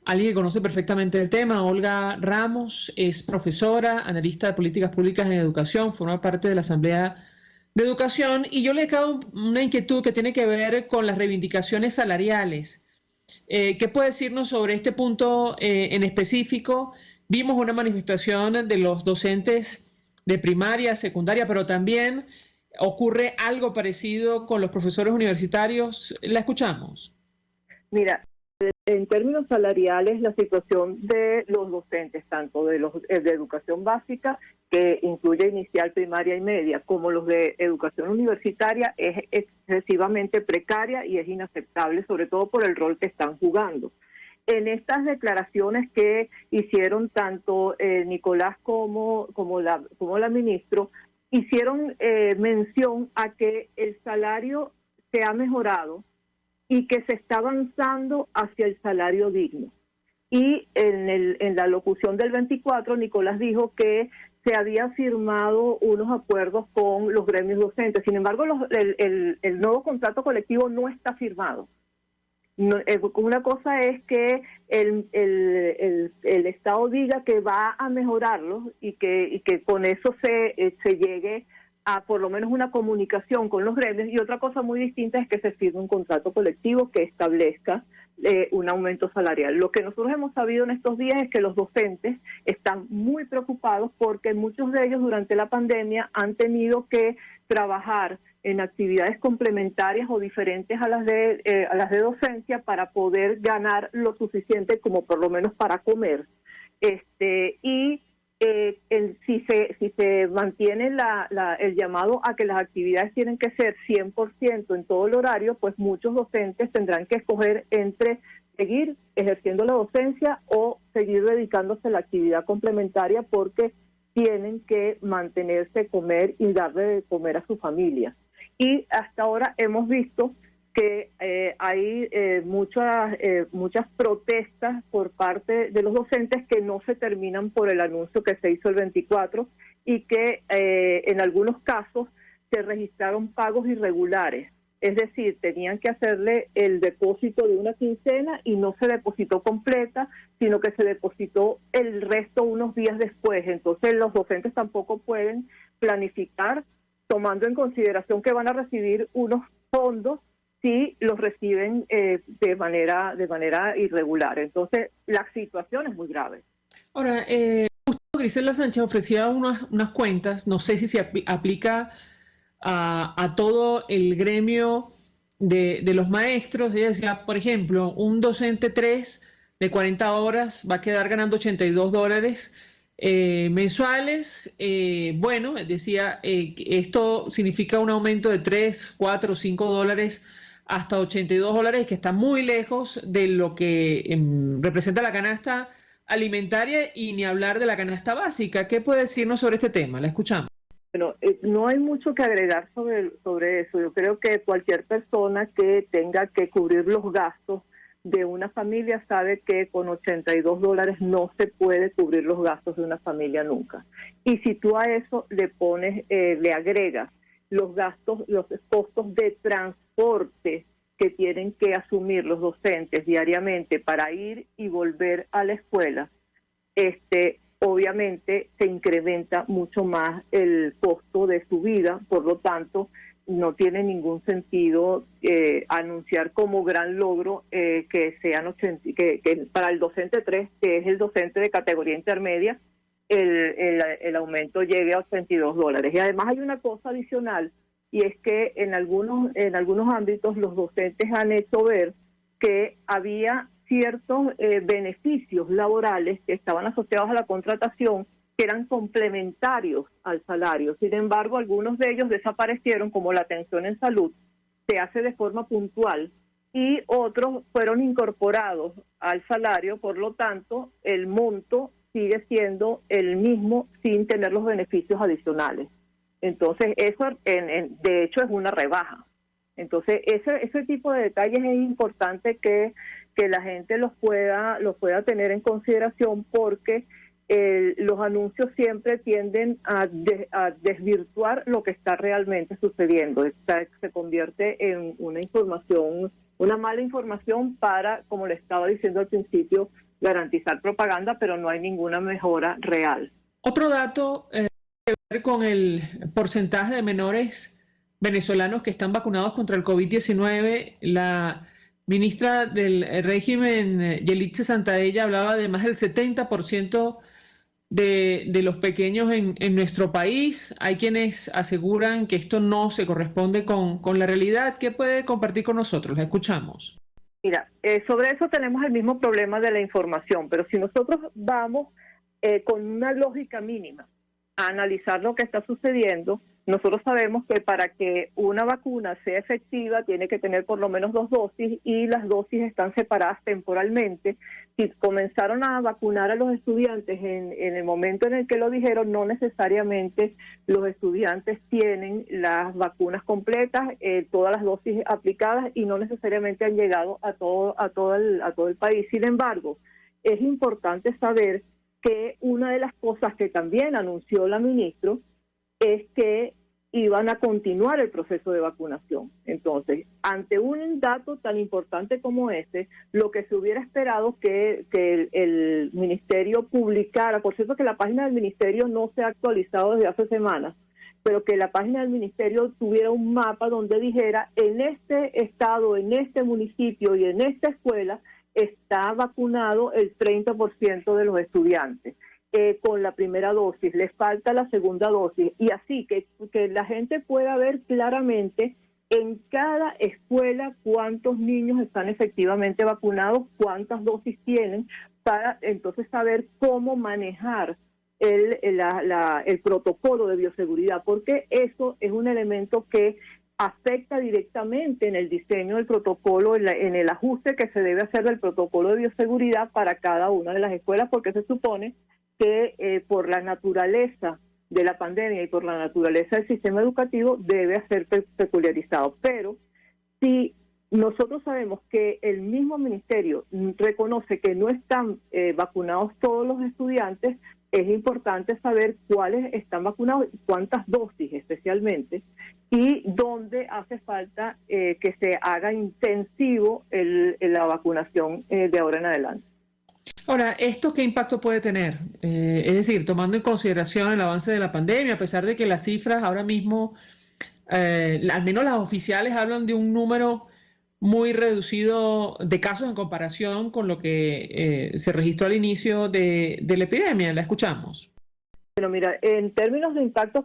alguien que conoce perfectamente el tema. Olga Ramos es profesora, analista de políticas públicas en educación, forma parte de la Asamblea de Educación, y yo le he dado una inquietud que tiene que ver con las reivindicaciones salariales. ¿Qué puede decirnos sobre este punto en específico? Vimos una manifestación de los docentes de primaria, secundaria, pero también ocurre algo parecido con los profesores universitarios. ¿La escuchamos? Mira, en términos salariales, la situación de los docentes, tanto de los de educación básica, que incluye inicial, primaria y media, como los de educación universitaria, es excesivamente precaria y es inaceptable, sobre todo por el rol que están jugando. En estas declaraciones que hicieron tanto Nicolás como la ministra, hicieron mención a que el salario se ha mejorado y que se está avanzando hacia el salario digno. Y en la locución del 24, Nicolás dijo que se había firmado unos acuerdos con los gremios docentes. Sin embargo, el nuevo contrato colectivo no está firmado. Una cosa es que el Estado diga que va a mejorarlo y que con eso se llegue a por lo menos una comunicación con los gremios, y otra cosa muy distinta es que se firme un contrato colectivo que establezca un aumento salarial. Lo que nosotros hemos sabido en estos días es que los docentes están muy preocupados porque muchos de ellos durante la pandemia han tenido que trabajar en actividades complementarias o diferentes a las de docencia para poder ganar lo suficiente como por lo menos para comer. Si se mantiene el llamado a que las actividades tienen que ser 100% en todo el horario, pues muchos docentes tendrán que escoger entre seguir ejerciendo la docencia o seguir dedicándose a la actividad complementaria porque tienen que mantenerse, comer y darle de comer a su familia. Y hasta ahora hemos visto que hay muchas protestas por parte de los docentes que no se terminan por el anuncio que se hizo el 24 y que en algunos casos se registraron pagos irregulares. Es decir, tenían que hacerle el depósito de una quincena y no se depositó completa, sino que se depositó el resto unos días después. Entonces los docentes tampoco pueden planificar tomando en consideración que van a recibir unos fondos si los reciben de manera irregular. Entonces, la situación es muy grave. Ahora, Griselda Sánchez ofrecía unas cuentas, no sé si se aplica a todo el gremio de los maestros. Ella decía, por ejemplo, un docente 3 de 40 horas va a quedar ganando $82 mensuales. Bueno, decía, esto significa un aumento de 3, 4, 5 dólares hasta $82, que está muy lejos de lo que representa la canasta alimentaria y ni hablar de la canasta básica. ¿Qué puede decirnos sobre este tema? La escuchamos. Bueno, no hay mucho que agregar sobre eso. Yo creo que cualquier persona que tenga que cubrir los gastos de una familia sabe que con $82 no se puede cubrir los gastos de una familia nunca. Y si tú a eso le pones, le agregas los gastos, los costos de transporte que tienen que asumir los docentes diariamente para ir y volver a la escuela, obviamente se incrementa mucho más el costo de su vida, por lo tanto no tiene ningún sentido anunciar como gran logro que sean que para el docente 3, que es el docente de categoría intermedia, el aumento llegue a $82. Y además hay una cosa adicional, y es que en algunos ámbitos los docentes han hecho ver que había ciertos beneficios laborales que estaban asociados a la contratación que eran complementarios al salario. Sin embargo, algunos de ellos desaparecieron, como la atención en salud, se hace de forma puntual, y otros fueron incorporados al salario, por lo tanto, el monto sigue siendo el mismo sin tener los beneficios adicionales. Entonces, eso de hecho es una rebaja. Entonces, ese tipo de detalles es importante que la gente los pueda tener en consideración, porque los anuncios siempre tienden a desvirtuar lo que está realmente sucediendo. Se convierte en una mala información para, como le estaba diciendo al principio, garantizar propaganda, pero no hay ninguna mejora real. Otro dato tiene que ver con el porcentaje de menores venezolanos que están vacunados contra el COVID-19. La ministra del régimen, Yelitza Santaella, hablaba de más del 70% de los pequeños en nuestro país. Hay quienes aseguran que esto no se corresponde con la realidad. ¿Qué puede compartir con nosotros? La escuchamos. Mira, sobre eso tenemos el mismo problema de la información, pero si nosotros vamos con una lógica mínima a analizar lo que está sucediendo, nosotros sabemos que para que una vacuna sea efectiva tiene que tener por lo menos 2 dosis, y las dosis están separadas temporalmente. Si comenzaron a vacunar a los estudiantes en el momento en el que lo dijeron, no necesariamente los estudiantes tienen las vacunas completas, todas las dosis aplicadas, y no necesariamente han llegado a todo el país. Sin embargo, es importante saber que una de las cosas que también anunció la ministra es que iban a continuar el proceso de vacunación. Entonces, ante un dato tan importante como ese, lo que se hubiera esperado que el ministerio publicara, por cierto que la página del ministerio no se ha actualizado desde hace semanas, pero que la página del ministerio tuviera un mapa donde dijera: en este estado, en este municipio y en esta escuela está vacunado el 30% de los estudiantes con la primera dosis, les falta la segunda dosis, y así que la gente pueda ver claramente en cada escuela cuántos niños están efectivamente vacunados, cuántas dosis tienen, para entonces saber cómo manejar el protocolo de bioseguridad, porque eso es un elemento que afecta directamente en el diseño del protocolo, en el ajuste que se debe hacer del protocolo de bioseguridad para cada una de las escuelas, porque se supone que por la naturaleza de la pandemia y por la naturaleza del sistema educativo debe ser peculiarizado. Pero si nosotros sabemos que el mismo ministerio reconoce que no están vacunados todos los estudiantes, es importante saber cuáles están vacunados, cuántas dosis especialmente, y dónde hace falta que se haga intensivo la vacunación de ahora en adelante. Ahora, ¿esto qué impacto puede tener? Es decir, tomando en consideración el avance de la pandemia, a pesar de que las cifras ahora mismo, al menos las oficiales, hablan de un número muy reducido de casos en comparación con lo que se registró al inicio de la epidemia. La escuchamos. Bueno, mira, en términos de impactos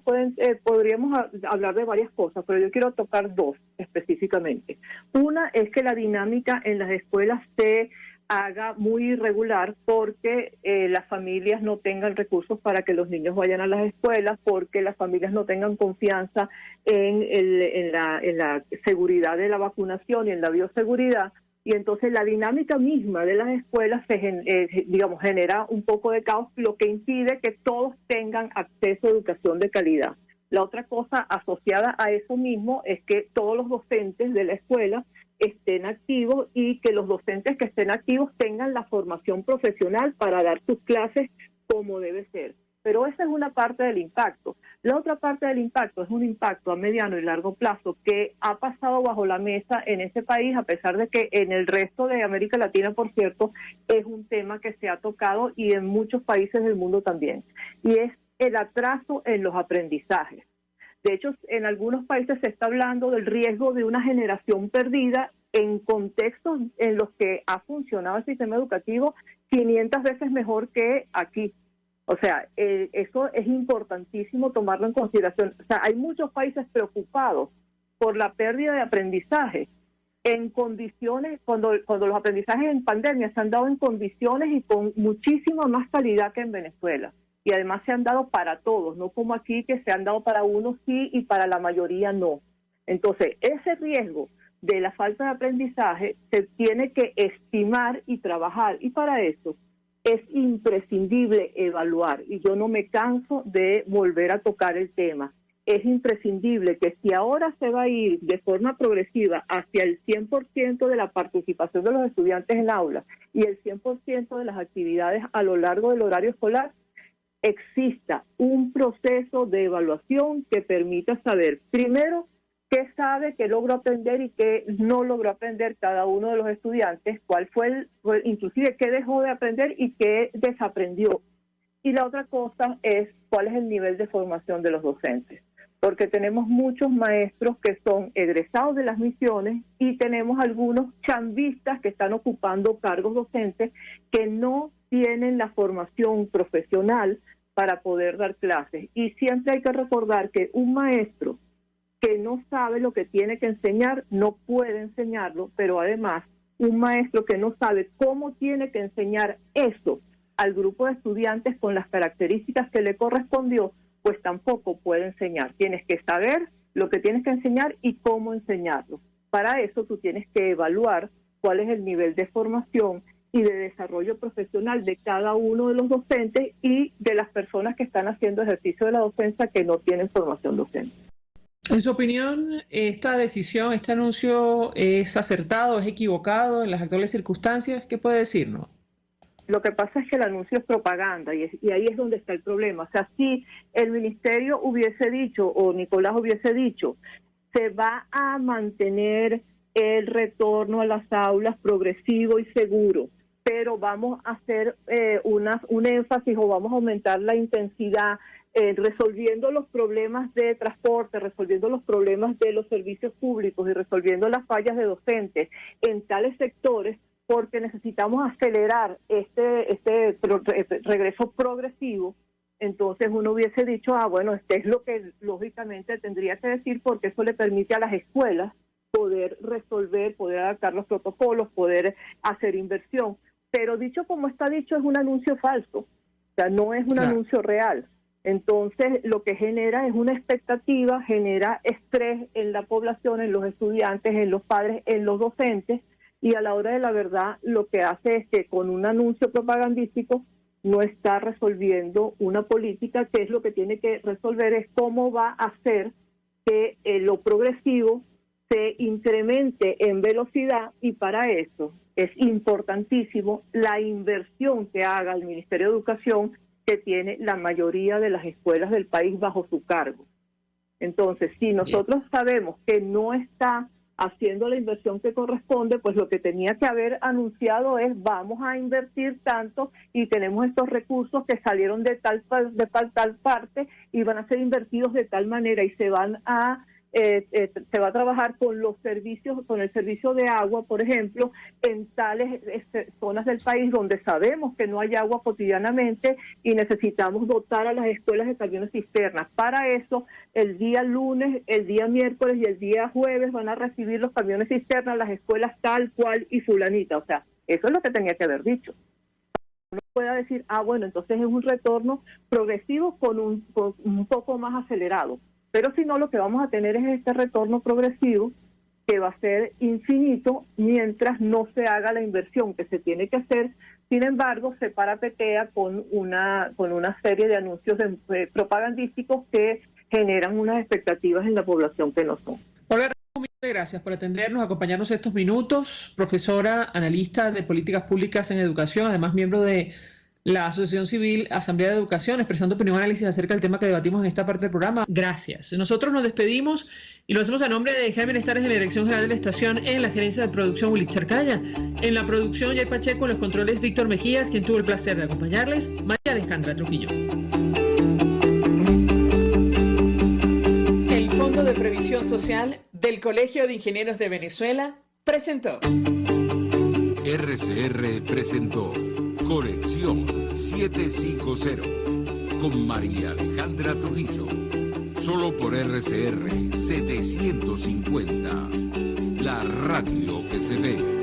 podríamos hablar de varias cosas, pero yo quiero tocar 2 específicamente. Una es que la dinámica en las escuelas se haga muy irregular, porque las familias no tengan recursos para que los niños vayan a las escuelas, porque las familias no tengan confianza en la seguridad de la vacunación y en la bioseguridad, y entonces la dinámica misma de las escuelas genera un poco de caos, lo que impide que todos tengan acceso a educación de calidad. La otra cosa asociada a eso mismo es que todos los docentes de la escuela estén activos, y que los docentes que estén activos tengan la formación profesional para dar sus clases como debe ser. pero esa es una parte del impacto. La otra parte del impacto es un impacto a mediano y largo plazo que ha pasado bajo la mesa en ese país, a pesar de que en el resto de América Latina, por cierto, es un tema que se ha tocado y en muchos países del mundo también. Y es el atraso en los aprendizajes. De hecho, en algunos países se está hablando del riesgo de una generación perdida en contextos en los que ha funcionado el sistema educativo 500 veces mejor que aquí. O sea, eso es importantísimo tomarlo en consideración. O sea, hay muchos países preocupados por la pérdida de aprendizaje en condiciones, cuando los aprendizajes en pandemia se han dado en condiciones y con muchísima más calidad que en Venezuela. Y además se han dado para todos, no como aquí que se han dado para unos sí y para la mayoría no. Entonces, ese riesgo de la falta de aprendizaje se tiene que estimar y trabajar. Y para eso es imprescindible evaluar, y yo no me canso de volver a tocar el tema. Es imprescindible que si ahora se va a ir de forma progresiva hacia el 100% de la participación de los estudiantes en aula y el 100% de las actividades a lo largo del horario escolar, exista un proceso de evaluación que permita saber, primero, qué sabe, qué logró aprender y qué no logró aprender cada uno de los estudiantes, cuál fue inclusive qué dejó de aprender y qué desaprendió. Y la otra cosa es cuál es el nivel de formación de los docentes, porque tenemos muchos maestros que son egresados de las misiones y tenemos algunos chambistas que están ocupando cargos docentes que no tienen la formación profesional para poder dar clases. Y siempre hay que recordar que un maestro que no sabe lo que tiene que enseñar, no puede enseñarlo, pero además un maestro que no sabe cómo tiene que enseñar eso al grupo de estudiantes con las características que le correspondió, pues tampoco puede enseñar. Tienes que saber lo que tienes que enseñar y cómo enseñarlo. Para eso tú tienes que evaluar cuál es el nivel de formación y de desarrollo profesional de cada uno de los docentes y de las personas que están haciendo ejercicio de la docencia que no tienen formación docente. En su opinión, ¿esta decisión, este anuncio es acertado, es equivocado en las actuales circunstancias? ¿Qué puede decirnos? Lo que pasa es que el anuncio es propaganda y ahí es donde está el problema. O sea, si el ministerio hubiese dicho o Nicolás hubiese dicho, se va a mantener el retorno a las aulas progresivo y seguro, pero vamos a hacer un énfasis o vamos a aumentar la intensidad resolviendo los problemas de transporte, resolviendo los problemas de los servicios públicos y resolviendo las fallas de docentes en tales sectores, porque necesitamos acelerar este regreso progresivo. Entonces uno hubiese dicho, bueno, es lo que lógicamente tendría que decir, porque eso le permite a las escuelas poder resolver, poder adaptar los protocolos, poder hacer inversión. Pero dicho como está dicho, es un anuncio falso, o sea, no es un anuncio real. Entonces, lo que genera es una expectativa, genera estrés en la población, en los estudiantes, en los padres, en los docentes, y a la hora de la verdad lo que hace es que con un anuncio propagandístico no está resolviendo una política, que es lo que tiene que resolver, es cómo va a hacer que lo progresivo se incremente en velocidad, y para eso es importantísimo la inversión que haga el Ministerio de Educación, que tiene la mayoría de las escuelas del país bajo su cargo. Entonces, si nosotros sabemos que no está haciendo la inversión que corresponde, pues lo que tenía que haber anunciado es vamos a invertir tanto y tenemos estos recursos que salieron de tal parte y van a ser invertidos de tal manera y se van a se va a trabajar con los servicios, con el servicio de agua, por ejemplo, en tales zonas del país donde sabemos que no hay agua cotidianamente y necesitamos dotar a las escuelas de camiones cisternas. Para eso, el día lunes, el día miércoles y el día jueves van a recibir los camiones cisternas las escuelas tal cual y fulanita. O sea, eso es lo que tenía que haber dicho. Uno pueda decir, bueno, entonces es un retorno progresivo con un poco más acelerado. Pero si no, lo que vamos a tener es este retorno progresivo que va a ser infinito mientras no se haga la inversión que se tiene que hacer. Sin embargo, se parapetea con una serie de anuncios propagandísticos que generan unas expectativas en la población que no son. Olga, muchas gracias por atendernos, acompañarnos estos minutos. Profesora, analista de políticas públicas en educación, además miembro de la Asociación Civil Asamblea de Educación, expresando opinión y análisis acerca del tema que debatimos en esta parte del programa. Gracias. Nosotros nos despedimos y lo hacemos a nombre de Jaime Nestares de la Dirección General de la Estación, en la gerencia de producción Willy Charcaya, en la producción Jay Pacheco, en los controles Víctor Mejías, quien tuvo el placer de acompañarles, María Alejandra Trujillo. El Fondo de Previsión Social del Colegio de Ingenieros de Venezuela presentó. RCR presentó Conexión 750 con María Alejandra Trujillo. Solo por RCR 750, la radio que se ve.